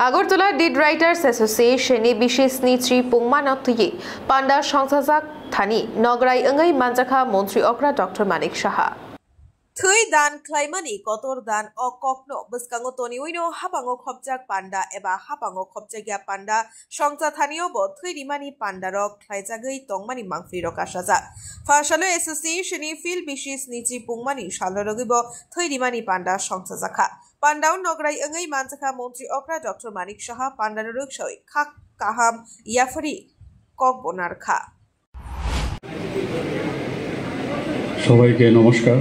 Agartala did writers association বিশেষ নিত্রি পুংমানতুyi পান্ডা সংসাজাক Thani নগরাই ওঙ্গৈ মানজাখা মন্ত্রী অগ্রা doctor Manik Saha थै दान क्लाइमानि कतर दान अककनो बसकांगो तनिउइनो हाबांगो खबजाक पान्डा एबा हाबांगो खबजागिया पान्डा संजा थानियोबो थै रिमानि पान्डारक ख्लाइजागै तंमानि मांफ्रिरक आसाजा फाशालो एसोसिएशननि फिल बिशिस निजि पुंमानि सालरगिबो थै रिमानि पान्डा संजा जाखा पान्डाव नगराय ओंगै मानजाखा मन्त्रि अग्रा डक्टर मानिक साहा पान्डानो रक्षै खाक काहाम याफारि কক बोनारखा সবাইকে নমস্কার।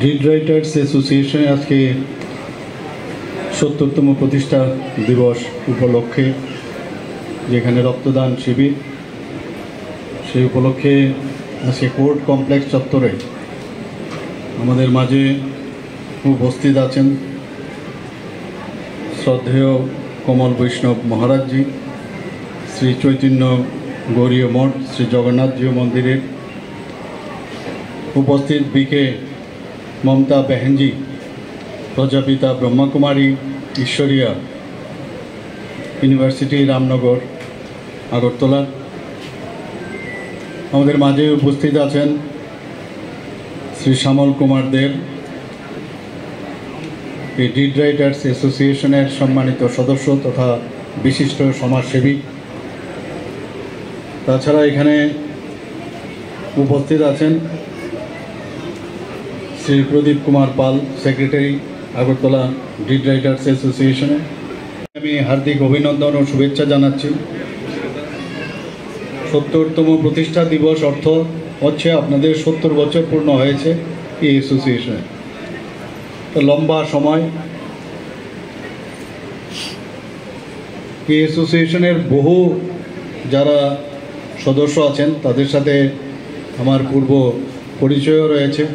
ডিড রাইটার্স অ্যাসোসিয়েশন আজকে ৭০তম প্রতিষ্ঠা দিবস উপলক্ষে যেখানে রক্তদান শিবির সেই উপলক্ষে আজকে কোর্ট কমপ্লেক্স চত্বরে আমাদের মাঝে উপস্থিত আছেন শ্রদ্ধেয় কমল বৈষ্ণব মহারাজজি, শ্রী চৈতন্য গৌরীয় মঠ, শ্রী জগন্নাথজিও মন্দিরের উপস্থিত বিকে মমতা বেহেনজি, প্রজাপিতা ব্রহ্মকুমারী ঈশ্বরিয়া ইউনিভার্সিটি রামনগর আগরতলা। আমাদের মাঝে উপস্থিত আছেন শ্রী শ্যামল কুমার দেব, এই ডিড রাইটার্স অ্যাসোসিয়েশনের সম্মানিত সদস্য তথা বিশিষ্ট সমাজসেবী। তাছাড়া এখানে উপস্থিত আছেন শ্রী প্রদীপ Kumar Pal, secretary Agartala did writers অ্যাসোসিয়েশনে। আমি হার্দিক অভিনন্দন ও শুভেচ্ছা জানাচ্ছি। ৭০তম প্রতিষ্ঠা দিবস অর্থ হচ্ছে আপনাদের ৭০ বছর পূর্ণ হয়েছে এই অ্যাসোসিয়েশনে। তো লম্বা সময় এই অ্যাসোসিয়েশনের বহু যারা সদস্য আছেন তাদের সাথে আমার পূর্ব পরিচয়ও রয়েছে।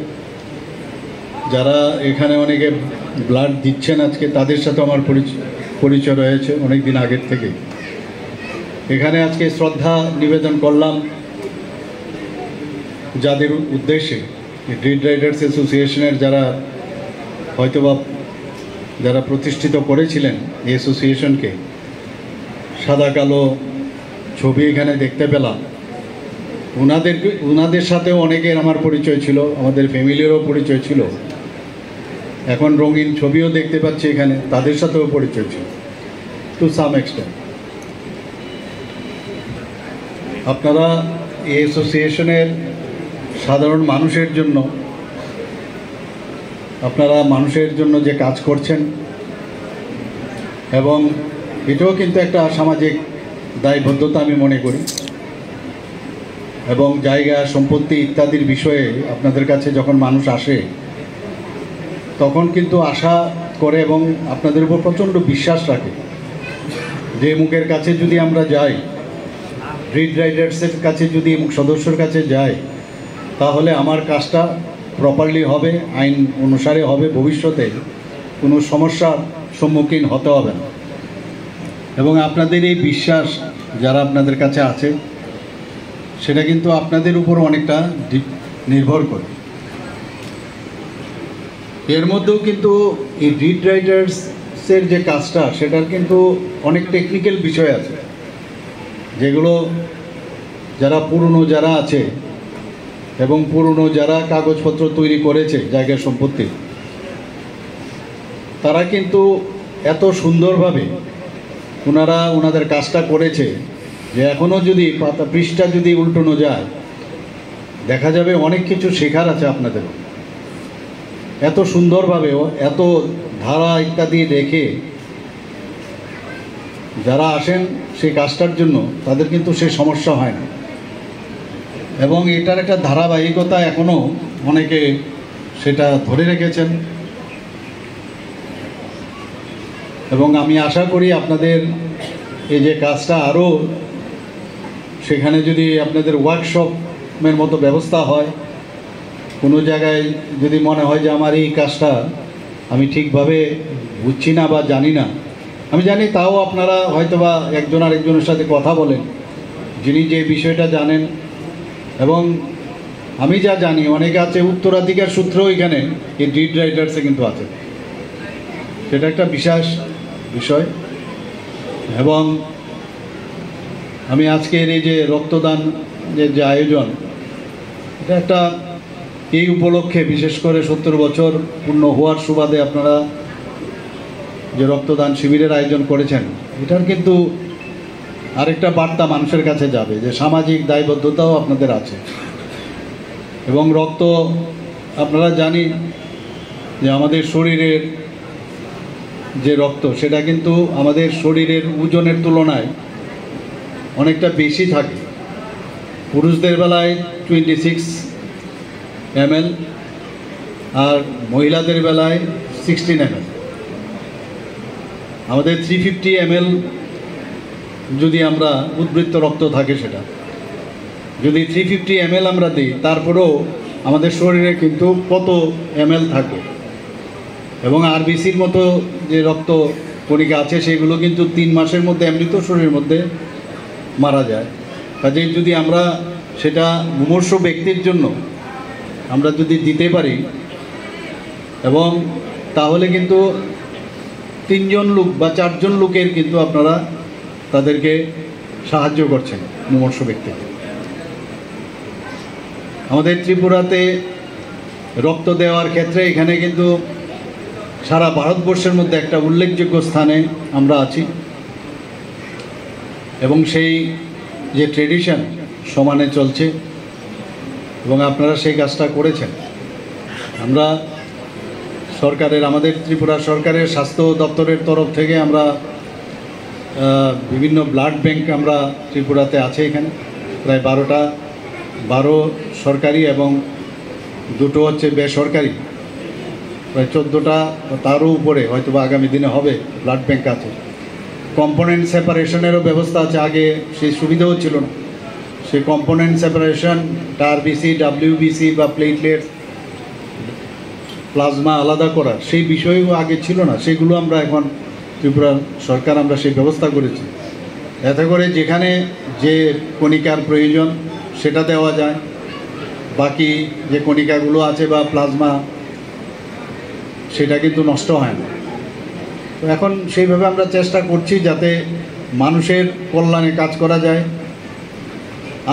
যারা এখানে অনেকে ব্লাড দিচ্ছেন আজকে তাদের সাথে আমার পরিচয় রয়েছে অনেক দিন আগের থেকে। এখানে আজকে শ্রদ্ধা নিবেদন করলাম যাদের উদ্দেশ্যে ডিড রাইটার্স অ্যাসোসিয়েশনের যারা হয়তোবা যারা প্রতিষ্ঠিত করেছিলেন এই অ্যাসোসিয়েশনকে, সাদা কালো ছবি এখানে দেখতে পেলাম। ওনাদের সাথেও অনেকের আমার পরিচয় ছিল, আমাদের ফ্যামিলিরও পরিচয় ছিল। এখন রঙিন ছবিও দেখতে পাচ্ছি এখানে, তাদের সাথেও পরিচয় ছিল টু সাম এক্সটেন্ট। আপনারা এই অ্যাসোসিয়েশনের সাধারণ মানুষের জন্য, আপনারা মানুষের জন্য যে কাজ করছেন এবং এটাও কিন্তু একটা সামাজিক দায়বদ্ধতা আমি মনে করি। এবং জায়গা সম্পত্তি ইত্যাদির বিষয়ে আপনাদের কাছে যখন মানুষ আসে তখন কিন্তু আশা করে এবং আপনাদের উপর প্রচণ্ড বিশ্বাস রাখে যে মুখের কাছে যদি আমরা যাই, ডিড রাইটার্সের কাছে যদি সদস্যর কাছে যাই, তাহলে আমার কাজটা প্রপারলি হবে, আইন অনুসারে হবে, ভবিষ্যতে কোনো সমস্যার সম্মুখীন হতে হবে না। এবং আপনাদের এই বিশ্বাস যারা আপনাদের কাছে আছে সেটা কিন্তু আপনাদের উপর অনেকটা নির্ভর করে। এর মধ্যেও কিন্তু এই ডিড রাইটার্সের যে কাজটা সেটার কিন্তু অনেক টেকনিক্যাল বিষয় আছে, যেগুলো যারা পুরনো যারা আছে এবং পুরনো যারা কাগজপত্র তৈরি করেছে জায়গা সম্পত্তি, তারা কিন্তু এত সুন্দরভাবে ওনাদের কাজটা করেছে যে এখনও যদি পৃষ্ঠা যদি উল্টানো যায় দেখা যাবে অনেক কিছু শেখার আছে আপনাদের। এত সুন্দরভাবে এত ধারা ইত্যাদি রেখে যারা আসেন সেই কাজটার জন্য তাদের কিন্তু সে সমস্যা হয় না। এবং এটার একটা ধারাবাহিকতা এখনও অনেকে সেটা ধরে রেখেছেন। এবং আমি আশা করি আপনাদের এই যে কাজটা আরও সেখানে যদি আপনাদের ওয়ার্কশপের মতো ব্যবস্থা হয়, কোনো জায়গায় যদি মনে হয় যে আমার এই কাজটা আমি ঠিকভাবে বুঝছি না বা জানি না, আমি জানি তাও আপনারা হয়তোবা একজন আরেকজনের সাথে কথা বলেন যিনি যে বিষয়টা জানেন। এবং আমি যা জানি অনেকে আছে উত্তরাধিকার সূত্রেও এখানে এই ডিড রাইটার্সে কিন্তু আছে, সেটা একটা বিশেষ বিষয়। এবং আমি আজকের এই যে রক্তদান যে আয়োজন, এটা একটা এই উপলক্ষে বিশেষ করে 70 বছর পূর্ণ হওয়ার সুবাদে আপনারা যে রক্তদান শিবিরের আয়োজন করেছেন, এটার কিন্তু আরেকটা বার্তা মানুষের কাছে যাবে যে সামাজিক দায়বদ্ধতাও আপনাদের আছে। এবং রক্ত আপনারা জানি যে আমাদের শরীরের যে রক্ত, সেটা কিন্তু আমাদের শরীরের ওজনের তুলনায় অনেকটা বেশি থাকে। পুরুষদের বেলায় 26 ml আর মহিলাদের বেলায় 16 ml। আমাদের 350 ml যদি আমরা উদ্বৃত্ত রক্ত থাকে, সেটা যদি 350 ml আমরা দিই, তারপরেও আমাদের শরীরে কিন্তু কত ml থাকে। এবং আরবিসির মতো যে রক্ত কণিকা আছে, সেগুলো কিন্তু 3 মাসের মধ্যে এমনিতেও শরীরের মধ্যে মারা যায়। কাজেই যদি আমরা সেটা মুমূর্ষু ব্যক্তির জন্য আমরা যদি দিতে পারি, এবং তাহলে কিন্তু 3 জন লোক বা 4 জন লোকের কিন্তু আপনারা তাদেরকে সাহায্য করছেন মুমূর্ষু ব্যক্তিকে। আমাদের ত্রিপুরাতে রক্ত দেওয়ার ক্ষেত্রে এখানে কিন্তু সারা ভারতবর্ষের মধ্যে একটা উল্লেখযোগ্য স্থানে আমরা আছি, এবং সেই যে ট্রেডিশন সমানে চলছে, এবং আপনারা সেই কাজটা করেছেন। আমরা সরকারের, আমাদের ত্রিপুরা সরকারের স্বাস্থ্য দপ্তরের তরফ থেকে আমরা বিভিন্ন ব্লাড ব্যাংক আমরা ত্রিপুরাতে আছে। এখানে প্রায় 12 সরকারি এবং 2টো হচ্ছে বেসরকারি, প্রায় 14টা তারও উপরে হয়তো বা আগামী দিনে হবে ব্লাড ব্যাংক আছে। কম্পোনেন্ট সেপারেশনেরও ব্যবস্থা আছে, আগে সেই সুবিধাও ছিল না। সেই কম্পোনেন্ট সেপারেশন, আরবিসি, ডাব্লিউবিসি বা প্লেটলেট, প্লাজমা আলাদা করা, সেই বিষয়ও আগে ছিল না। সেগুলো আমরা এখন ত্রিপুরা সরকার আমরা সেই ব্যবস্থা করেছি, এতে করে যেখানে যে কণিকার প্রয়োজন সেটা দেওয়া যায়, বাকি যে কণিকাগুলো আছে বা প্লাজমা, সেটা কিন্তু নষ্ট হয় না। তো এখন সেইভাবে আমরা চেষ্টা করছি যাতে মানুষের কল্যাণে কাজ করা যায়,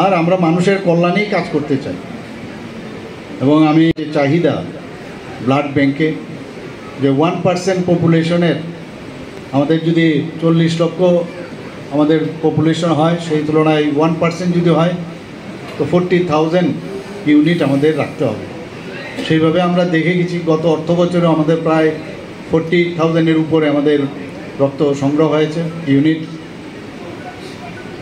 আর আমরা মানুষের কল্যাণেই কাজ করতে চাই। এবং আমি যে চাহিদা ব্লাড ব্যাংকে, যে 1% পপুলেশনের, আমাদের যদি 40 লক্ষ আমাদের পপুলেশন হয়, সেই তুলনায় 1% যদি হয় তো 40,000 ইউনিট আমাদের রাখতে হবে। সেইভাবে আমরা দেখে গেছি, গত অর্থ বছরে আমাদের প্রায় 40,000-এর উপরে আমাদের রক্ত সংগ্রহ হয়েছে ইউনিট।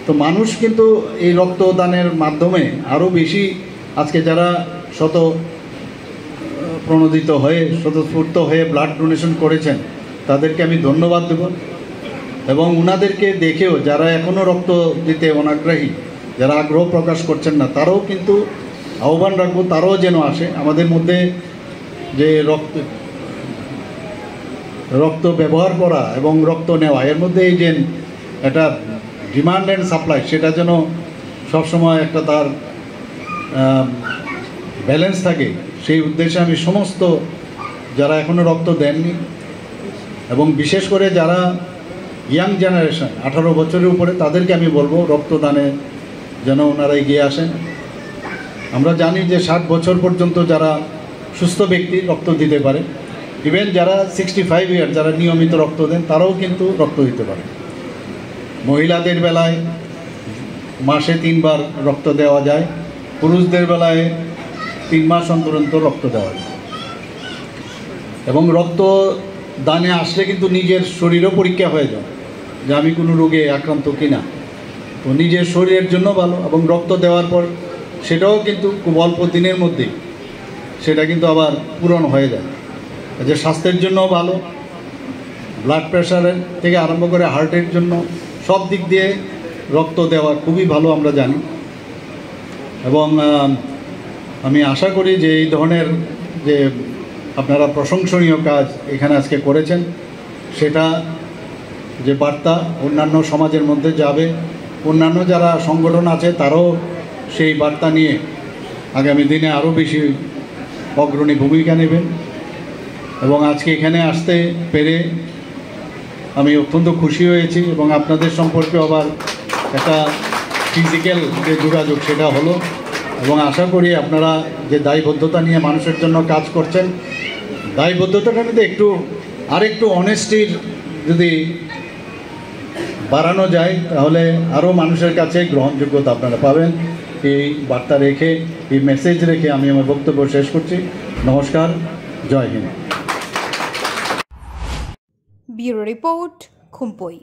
তো মানুষ কিন্তু এই রক্তদানের মাধ্যমে আরও বেশি, আজকে যারা প্রণোদিত হয়ে স্বতঃস্ফূর্ত হয়ে ব্লাড ডোনেশন করেছেন, তাদেরকে আমি ধন্যবাদ দেব। এবং ওনাদেরকে দেখেও যারা এখনও রক্ত দিতে অনাগ্রহী, যারা আগ্রহ প্রকাশ করছেন না, তারাও কিন্তু আহ্বান রাখবো, তারাও যেন আসে। আমাদের মধ্যে যে রক্ত ব্যবহার করা এবং রক্ত নেওয়া, এর মধ্যে এই যে একটা ডিমান্ড অ্যান্ড সাপ্লাই, সেটা যেন সবসময় একটা তার ব্যালেন্স থাকে, সেই উদ্দেশ্যে আমি সমস্ত যারা এখনও রক্ত দেননি, এবং বিশেষ করে যারা ইয়াং জেনারেশন 18 বছরের উপরে, তাদেরকে আমি বলবো রক্তদানে যেন ওনারা এগিয়ে আসেন। আমরা জানি যে 60 বছর পর্যন্ত যারা সুস্থ ব্যক্তি রক্ত দিতে পারে, ইভেন যারা 65 ইয়ার যারা নিয়মিত রক্ত দেন, তারাও কিন্তু রক্ত দিতে পারে। মহিলাদের বেলায় মাসে 3 বার রক্ত দেওয়া যায়, পুরুষদের বেলায় 3 মাস অন্তর অন্তর রক্ত দেওয়া যায়। এবং রক্ত দানে আসলে কিন্তু নিজের শরীরও পরীক্ষা হয়ে যায় যে আমি কোনো রোগে আক্রান্ত কিনা। তো নিজের শরীরের জন্য ভালো, এবং রক্ত দেওয়ার পর সেটাও কিন্তু খুব অল্প দিনের মধ্যেই সেটা কিন্তু আবার পূরণ হয়ে যায়, যে স্বাস্থ্যের জন্যও ভালো, ব্লাড প্রেশারের থেকে আরম্ভ করে হার্টের জন্য সব দিক দিয়ে রক্ত দেওয়া খুবই ভালো আমরা জানি। এবং আমি আশা করি যে এই ধরনের যে আপনারা প্রশংসনীয় কাজ এখানে আজকে করেছেন, সেটা যে বার্তা অন্যান্য সমাজের মধ্যে যাবে, অন্যান্য যারা সংগঠন আছে তারাও সেই বার্তা নিয়ে আগামী দিনে আরও বেশি অগ্রণী ভূমিকা নেবেন। এবং আজকে এখানে আসতে পেরে আমি অত্যন্ত খুশি হয়েছি এবং আপনাদের সম্পর্কে আবার একটা ফিজিক্যাল যে যোগাযোগ সেটা হলো এবং আশা করি আপনারা যে দায়বদ্ধতা নিয়ে মানুষের জন্য কাজ করছেন দায়বদ্ধতাটা কিন্তু আরেকটু অনেস্টির যদি বাড়ানো যায় তাহলে আরও মানুষের কাছে গ্রহণযোগ্যতা আপনারা পাবেন। এই বার্তা রেখে এই মেসেজ রেখে আমি আমার বক্তব্য শেষ করছি। নমস্কার, জয় হিন্দ। Bureau report, খুম্পই।